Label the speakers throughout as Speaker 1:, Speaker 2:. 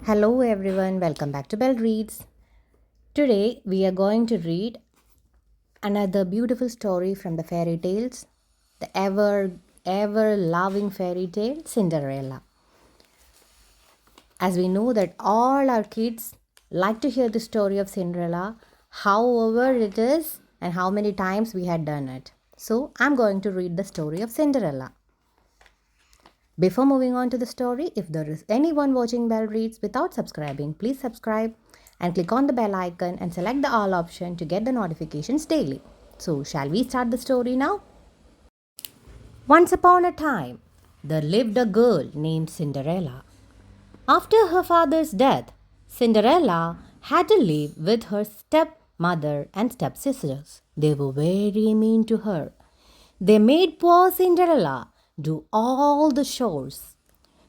Speaker 1: Hello everyone, welcome back to Bell Reads. Today we are going to read another beautiful story from the fairy tales, the ever loving fairy tale Cinderella. As we know that all our kids like to hear the story of Cinderella, however it is and how many times we had done it. So I'm going to read the story of Cinderella. Before moving on to the story, if there is anyone watching Bell Reads without subscribing, please subscribe and click on the bell icon and select the all option to get the notifications daily. So, shall we start the story now? Once upon a time, there lived a girl named Cinderella. After her father's death, Cinderella had to live with her stepmother and stepsisters. They were very mean to her. They made poor Cinderella do all the chores.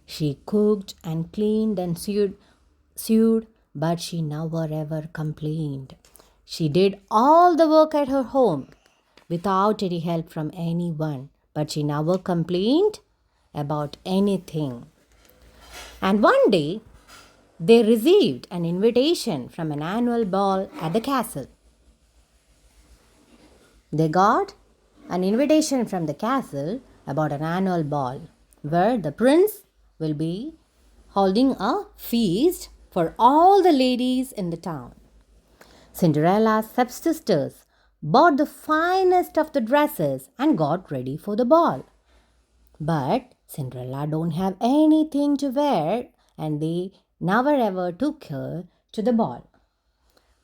Speaker 1: She cooked and cleaned and sewed, but she never ever complained. She did all the work at her home without any help from anyone, but she never complained about anything. And one day, they received an invitation from an annual ball at the castle. They got an invitation from the castle about an annual ball where the prince will be holding a feast for all the ladies in the town. Cinderella's stepsisters bought the finest of the dresses and got ready for the ball. But Cinderella don't have anything to wear and they never ever took her to the ball.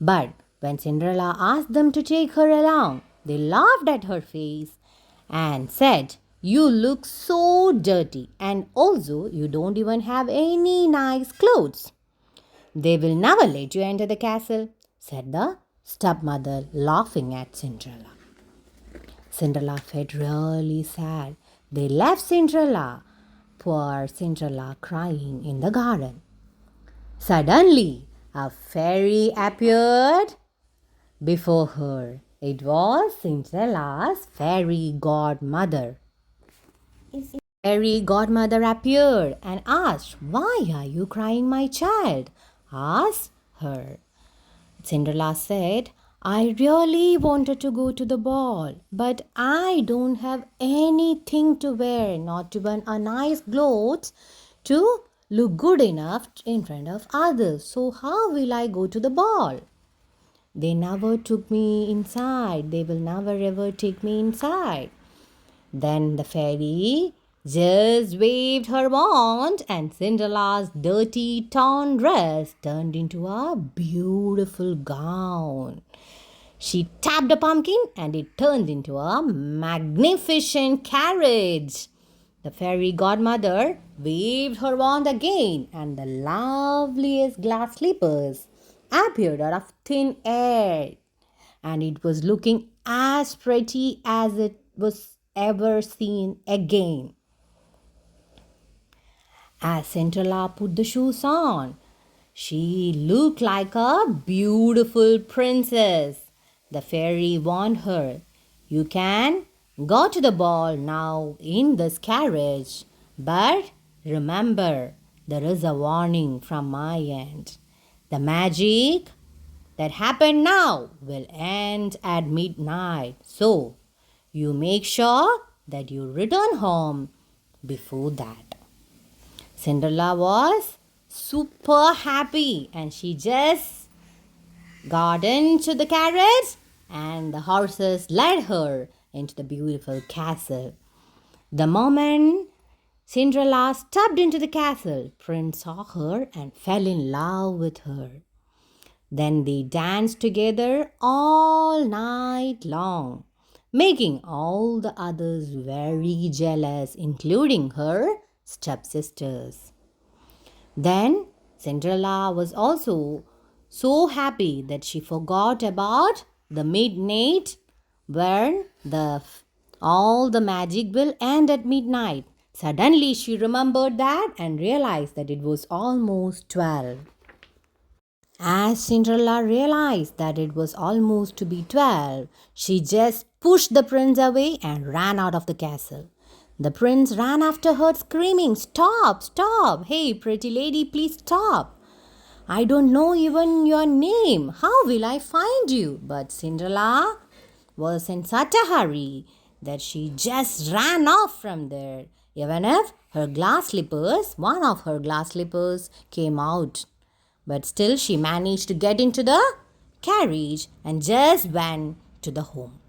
Speaker 1: But when Cinderella asked them to take her along, they laughed at her face and said, "You look so dirty, and also you don't even have any nice clothes." "They will never let you enter the castle," said the stepmother, laughing at Cinderella. Cinderella felt really sad. They left Cinderella, poor Cinderella, crying in the garden. Suddenly, a fairy appeared before her. It was Cinderella's fairy godmother. Fairy godmother appeared and asked, "Why are you crying, my child?" asked her. Cinderella said, "I really wanted to go to the ball, but I don't have anything to wear, not even a nice clothes to look good enough in front of others. So how will I go to the ball? They never took me inside. They will never ever take me inside." Then the fairy just waved her wand and Cinderella's dirty torn dress turned into a beautiful gown. She tapped a pumpkin and it turned into a magnificent carriage. The fairy godmother waved her wand again and the loveliest glass slippers appeared out of thin air. And it was looking as pretty as it was ever seen again. As Cinderella put the shoes on, she looked like a beautiful princess. The fairy warned her, "You can go to the ball now in this carriage, but remember, there is a warning from my end. The magic that happened now will end at midnight. So, you make sure that you return home before that." Cinderella was super happy and she just got into the carriage and the horses led her into the beautiful castle. The moment Cinderella stepped into the castle, Prince saw her and fell in love with her. Then they danced together all night long, making all the others very jealous, including her stepsisters. Then Cinderella was also so happy that she forgot about the midnight when all the magic will end at midnight. Suddenly she remembered that and realized that it was almost 12. As Cinderella realized that it was almost to be 12, she just pushed the prince away and ran out of the castle. The prince ran after her screaming, "Stop, stop! Hey, pretty lady, please stop!" I don't know even your name. How will I find you? But Cinderella was in such a hurry that she just ran off from there, even if one of her glass slippers, came out. But still, she managed to get into the carriage and just went to the home.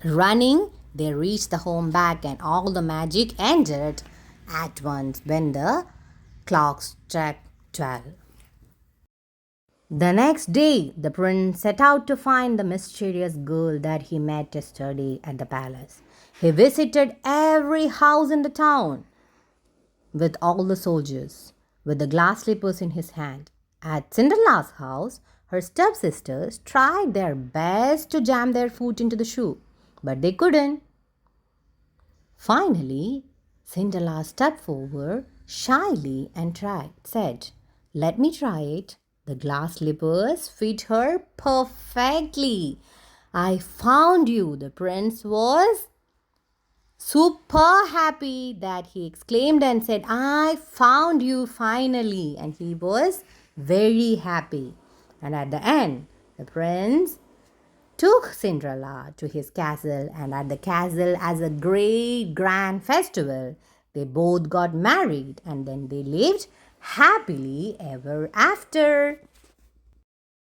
Speaker 1: Running, they reached the home back, and all the magic ended at once when the clock struck 12. The next day, the prince set out to find the mysterious girl that he met yesterday at the palace. He visited every house in the town with all the soldiers, with the glass slippers in his hand. At Cinderella's house, her stepsisters tried their best to jam their foot into the shoe, but they couldn't. Finally, Cinderella stepped forward shyly and said, "Let me try it." The glass slippers fit her perfectly. "I found you," the prince was super happy that he exclaimed and said, "I found you finally." And he was very happy. And at the end, the prince took Cinderella to his castle, and at the castle, as a great grand festival, they both got married, and then they lived happily ever after.